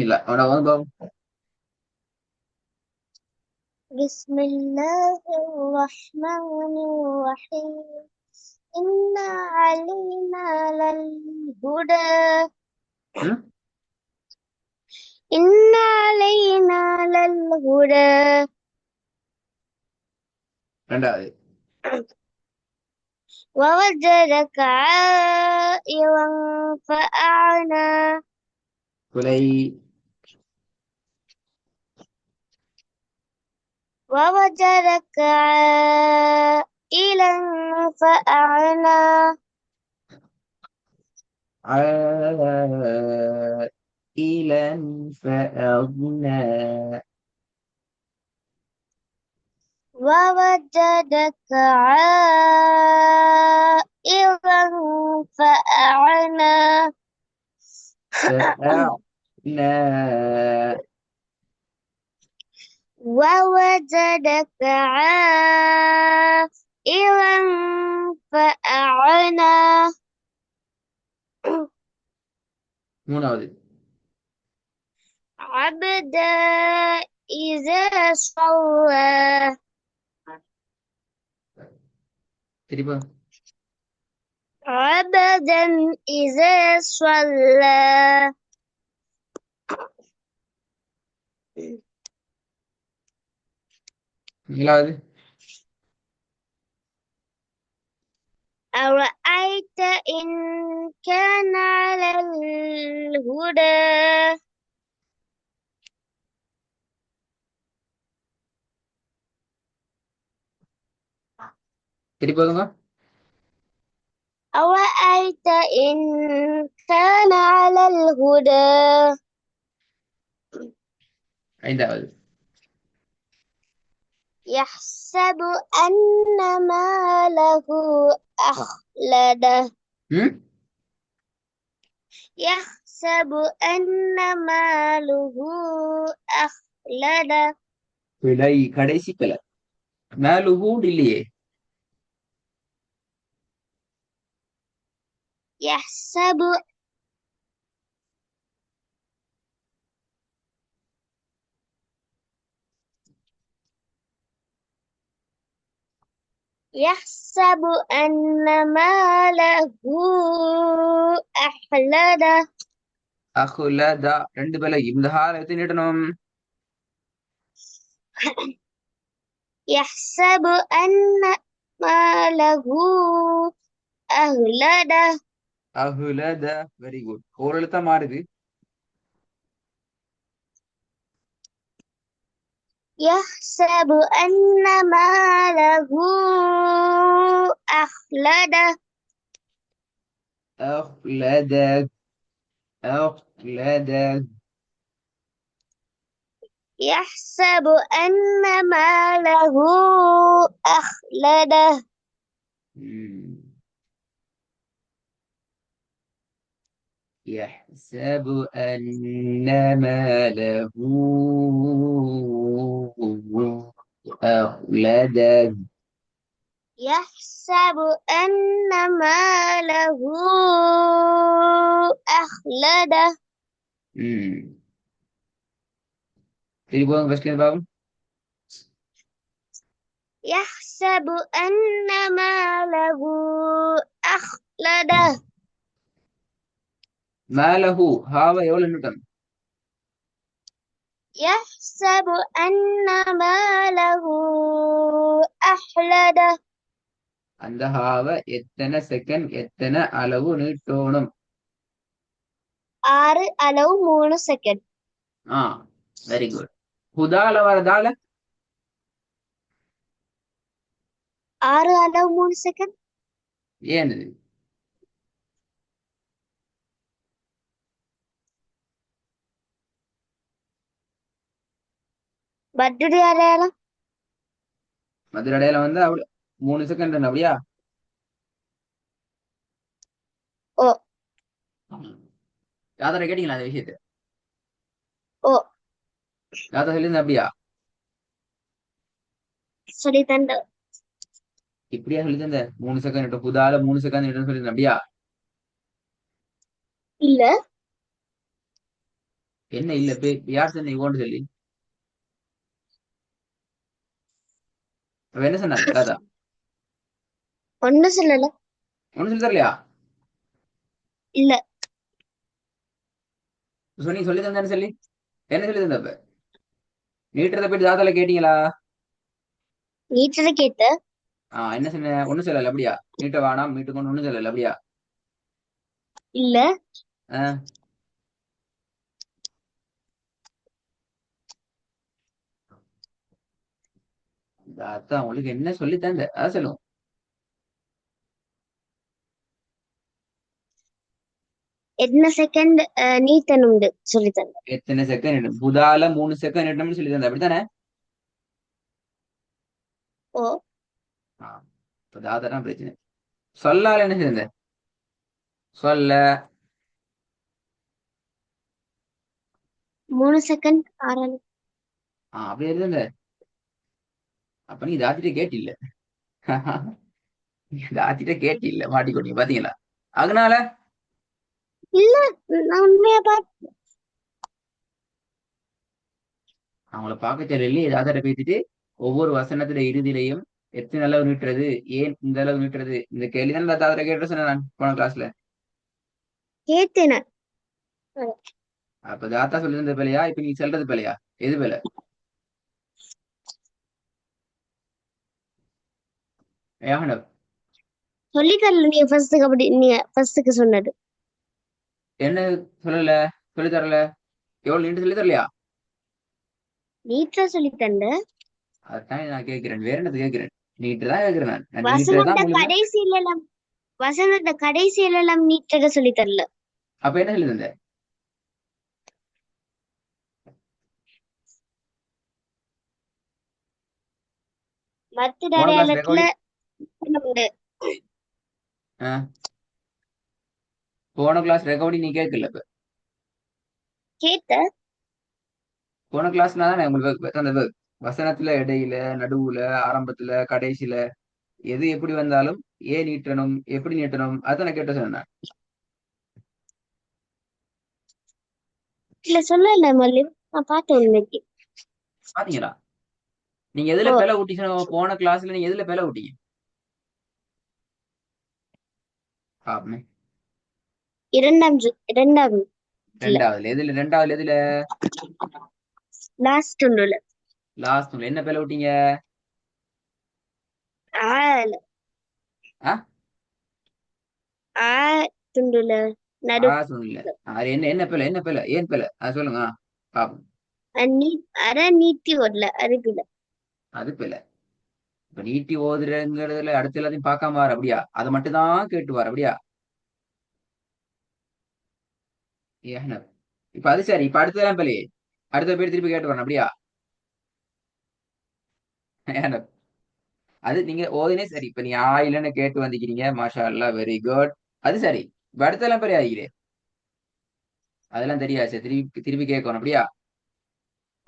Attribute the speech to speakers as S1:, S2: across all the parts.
S1: இல்ல அவன வந்து
S2: بسم الله الرحمن الرحيم إن علينا للهدى
S1: ம்
S2: إن علينا للهدى
S1: ரெண்டாவது
S2: ووجدك عائلا فأعنا
S1: குலை
S2: ووجدك عائلا فأعنا
S1: عائلا فأغنى
S2: ووجدك عائلا فأعنا
S1: فأغنى
S2: ووجدك عائلا فأعنا
S1: மூணாவது
S2: عبدا إذا صلى
S1: திருப்ப
S2: عبدا إذا صلى
S1: ஏழாவது
S2: أرأيت إن كان على الهدى
S1: திருப்பதுங்க
S2: أرأيت إن كان على الهدى
S1: ஐந்தாவது
S2: يحسب أن ماله أخلده
S1: ம்
S2: يحسب أن ماله أخلده
S1: விடை கடைசி கலர் மேலுகூட் இல்லையே
S2: يحسب يحسب أن ماله أخلده
S1: அஹ்லதா ரெண்டு பேர்ல இந்த ஹால எத்தனை நீட்டணும்
S2: يحسب أن ماله أخلده
S1: அஹ்லத வெரி குட் ஒரு எழுத்தா மாறுது
S2: يحسب أن ماله أخلده
S1: أخلد أخلد
S2: يحسب أن ماله أخلده
S1: مم. يحسب أن ماله أخلده
S2: يحسب أن ماله أخلده
S1: مم. تيجي بقى بس كده بقى
S2: يحسب أن ماله أخلده
S1: ماله هذا எவ்வளவு நியூட்டன்
S2: يحسب أن ماله أخلده
S1: அந்த ஹாவ எத்தனை செகண்ட் எத்தனை அளவு நீட்டணும்
S2: 6 அளவு 3 செகண்ட்
S1: ஆ வெரி குட் ஹுதால வரதால
S2: 6 அளவு 3 செகண்ட்
S1: ஏனது
S2: பர்த்டே அடையாளம்
S1: மதுரடையில வந்து அப்படி 3 செகண்ட் அப்படியா
S2: ஓ
S1: யாத்திரை கேட்டீங்களா அந்த விஷயத்த
S2: ஓ
S1: யாத்திரை சொல்லி அப்படியா
S2: சொல்லி தந்த
S1: இப்படியா சொல்லி தந்த 3 செகண்ட் புதால 3 செகண்ட் சொல்லி அப்படியா
S2: இல்ல
S1: என்ன இல்ல யார் சொன்ன இவோன்னு சொல்லி? அவ என்ன சொன்னா தாத்தா?
S2: ஒண்ணும் சொல்லல.
S1: ஒண்ணு சொல்லி தரலையா?
S2: இல்ல.
S1: சொன்னி சொல்லி தந்தான்னு சொல்லி என்ன சொல்லி தந்தப்ப? நீட்டுறத போயிட்டு தாத்தால கேட்டீங்களா?
S2: நீட்டத கேட்ட.
S1: என்ன சொன்ன? ஒண்ணும் சொல்லல அப்படியா? நீட்ட வேணாம் மீட்டுக்கொண்டு ஒண்ணும் சொல்லல அப்படியா?
S2: இல்ல.
S1: ஆஹ் தாத்தா உங்களுக்கு என்ன சொல்லி தந்த அதான் சொல்லுவோம்.
S2: என்ன செகண்ட் நீட்டனுண்டு சொல்லி தந்த.
S1: எத்தனை செகண்ட் புதால 3 செகண்ட் இடம்னு சொல்லி தந்த அப்படித்தானே?
S2: ஓ.
S1: இப்ப தாத்தா தான் பிரச்சனை. சொல்லால என்ன செய்த? சொல்ல
S2: 3 செகண்ட் ஆறான.
S1: அப்படி இருந்த. அப்ப நீ தாத்திட்ட கேட்டில்ல. தாத்திட்ட கேட்டில்ல மாட்டிக்கொண்டீங்க பாத்தீங்களா? அதனால
S2: இல்ல, நான் உண்மையா பார்த்து.
S1: அவங்கள பார்க்க சொல்லி தாத்தாட்ட பேசிட்டு ஒவ்வொரு வசனத்துல இறுதியிலையும் எத்தனை அளவு நீட்டுறது, ஏன் இந்த அளவு நீட்டுறது, இந்த கேள்விதான் தாத்தாட்ட கேட்ட சொன்னேன் நான் போன கிளாஸ்ல.
S2: கேட்டேன்.
S1: அப்ப தாத்தா சொல்லி இருந்த பிள்ளையா இப்ப நீ சொல்றது பிள்ளையா? எது பிள்ளை? ஏகனப்
S2: சொல்லி தரல. நீ ஃபர்ஸ்ட்டுக்கு அப்படி நீ ஃபர்ஸ்ட்டுக்கு சொன்னது.
S1: என்ன சொல்லல? சொல்லி தரல? எவ்வளவு நீண்டு சொல்லி தரலையா?
S2: நீட்டா சொல்லி தந்த.
S1: அதான் நான் கேட்கிறேன், வேற என்னது கேட்கிறேன்? நீட்டு தான் கேட்கிறேன் நான் நீட்டு
S2: வசனத்த
S1: தான் முழுமை.
S2: கடைசியில எல்லாம் வசனத்த கடைசியில எல்லாம் நீட்டத சொல்லி தரல.
S1: அப்ப என்ன சொல்லி தந்த?
S2: மத்த
S1: போன கிளாஸ்
S2: அடையாளத்துல
S1: ரெக்கார்டிங்.
S2: உண்டு.
S1: போன கிளாஸ் ரெக்கார்டிங் நீ கேட்கல இப்ப.
S2: கேட்ட.
S1: போன கிளாஸ்னா தானே உங்களுக்கு அந்த வசனத்துல இடையில நடுவுல ஆரம்பத்துல கடைசியில எது எப்படி வந்தாலும் ஏன் நீட்டணும் எப்படி நீட்டணும் அதான் நான் கேட்ட சொன்னேன்.
S2: இல்ல சொல்லல மல்லி. நான் பார்த்தேன் இன்னைக்கு.
S1: பாத்தீங்களா? நீங்க எதுல
S2: ஓ.
S1: பிழை ஊட்டிச்சு? போன கிளாஸ்ல நீங்க எதுல பிழை ஊட்டீங்க? பாப்போமே.
S2: இரண்டாம் இல்ல,
S1: ரெண்டாவதுல எதுல
S2: லாஸ்ட் ஒன்றுல.
S1: லாஸ்ட் என்ன பிழை ஊட்டீங்க?
S2: ஆ
S1: ஆ
S2: ஆ துண்டுல நடு.
S1: சொன்னல. அது என்ன பிழை ஏன் பிழை அது சொல்லுங்க. பாப்போம்.
S2: நீ அரை நீட்டி வரல அதுக்குல.
S1: அது பிழை. இப்ப நீட்டி ஓதுறங்கிறதுல அடுத்த எல்லாத்தையும் பார்க்காம வர அப்படியா? அதை மட்டும் தான் கேட்டு வர அப்படியா? ஏன் இப்ப அது சரி. இப்ப அடுத்ததெல்லாம் பிழையே. அடுத்த பேர் திருப்பி கேட்டு வரணும் அப்படியா? ஏன் அது நீங்க ஓதுனே சரி. இப்ப நீ ஆயிலன்னு கேட்டு வந்திக்கிறீங்க, மாஷா அல்லா, வெரி குட். அது சரி. இப்ப அடுத்தெல்லாம் பெரிய ஆகிறே அதெல்லாம் தெரியாச்சு. திருப்பி திருப்பி கேட்கணும் அப்படியா?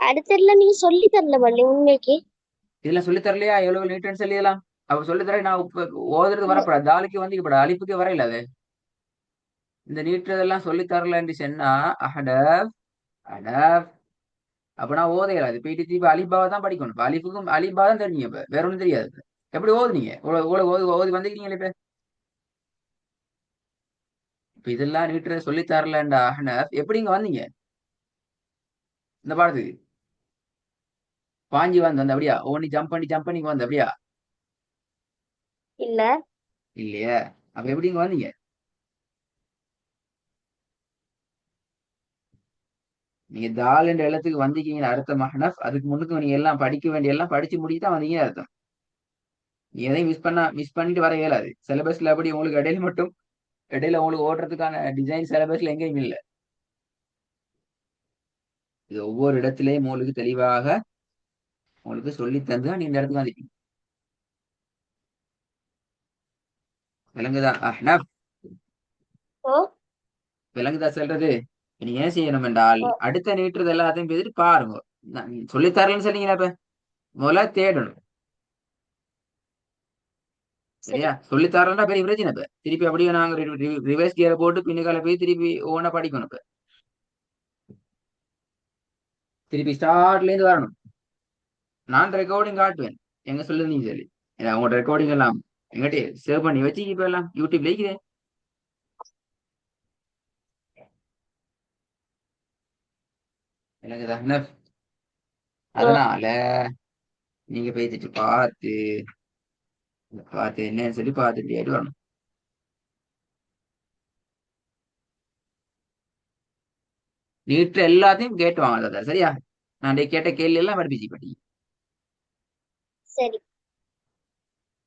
S2: அடுத்ததுல நீங்க சொல்லி தரல மல்லி உண்மைக்கு.
S1: இதெல்லாம் சொல்லி தரலையா? எவ்வளவு நீட்டுன்னு சொல்லிடலாம். அப்ப சொல்லி தர நான் இப்ப ஓதுறது
S2: இல்ல.
S1: வரப்படாது, தாலிக்கு வந்து அழிப்புக்கு வரையில அது. இந்த நீட்டுறதெல்லாம் சொல்லி தரலன்னு சொன்னா அட அட அப்ப நான் ஓதையல அது போயிட்டு திருப்பி அலிபாவை தான் படிக்கணும். இப்ப அலிப்புக்கும் அலிபா தான் தெரிஞ்சீங்க. இப்ப வேற ஒண்ணும் தெரியாது. எப்படி ஓதுனீங்க? இவ்வளவு ஓதி ஓதி வந்துக்கிறீங்களே இப்ப. இப்ப இதெல்லாம் நீட்டுறது சொல்லி தரலண்டா எப்படி இங்க வந்தீங்க இந்த பாடத்துக்கு? பாஞ்சி வந்து அப்படியா? ஓனி ஜம்ப் பண்ணி வந்து அப்படியா?
S2: இல்ல.
S1: இல்லையே. அப்ப எப்படி இங்க வந்தீங்க? நீங்க தால் என்ற இடத்துக்கு வந்திருக்கீங்கன்னு அர்த்தம் மஹனப். அதுக்கு முன்னுக்கு நீங்க எல்லாம் படிக்க வேண்டிய எல்லாம் படிச்சு முடிச்சு தான் வந்தீங்கன்னு அர்த்தம். நீ எதையும் மிஸ் பண்ணிட்டு வர இயலாது. சிலபஸ்ல அப்படி உங்களுக்கு இடையில உங்களுக்கு ஓடுறதுக்கான டிசைன் சிலபஸ்ல எங்கேயும் இல்லை. இது ஒவ்வொரு இடத்திலேயும் உங்களுக்கு தெளிவாக உங்களுக்கு சொல்லி தந்து நீ இந்த இடத்துக்கு வந்துட்டீங்க. விலங்குதா அஹ்னப்?
S2: ஓ.
S1: விலங்குதா சொல்றது? நீங்க ஏன் செய்யணும் என்றால்
S2: ஓ.
S1: அடுத்த நீட்டுறது எல்லாத்தையும் பேசிட்டு பாருங்க. சொல்லி தரலன்னு சொன்னீங்களா? இப்ப முதல்ல தேடணும்.
S2: சரி.
S1: சரியா? சொல்லி தரலன்னா பெரிய பிரச்சனை. இப்ப திருப்பி அப்படியே நாங்க ரிவர்ஸ் கியரை போட்டு பின்னுக்கால போய் திருப்பி ஒவ்வொன்றா படிக்கணும். இப்ப திருப்பி ஸ்டார்ட்ல இருந்து வரணும். நான் ரெக்கார்டிங் காட்டுவேன். எங்க சொல்லுது நீங்க சொல்லி. ஏன்னா உங்களோட ரெக்கார்டிங் எல்லாம் எங்கிட்டே சேவ் பண்ணி வச்சு இப்ப எல்லாம் யூடியூப்ல இருக்குது. எனக்கு தான்
S2: ஓ
S1: அதனால நீங்க பேசிட்டு பார்த்து பார்த்து என்னன்னு சொல்லி பார்த்துட்டு வரணும். நீட்ல எல்லாத்தையும் கேட்டு வாங்க சரியா. நான் கேட்ட கேள்வி எல்லாம் படிப்பிச்சு பட்டி.
S2: சரி.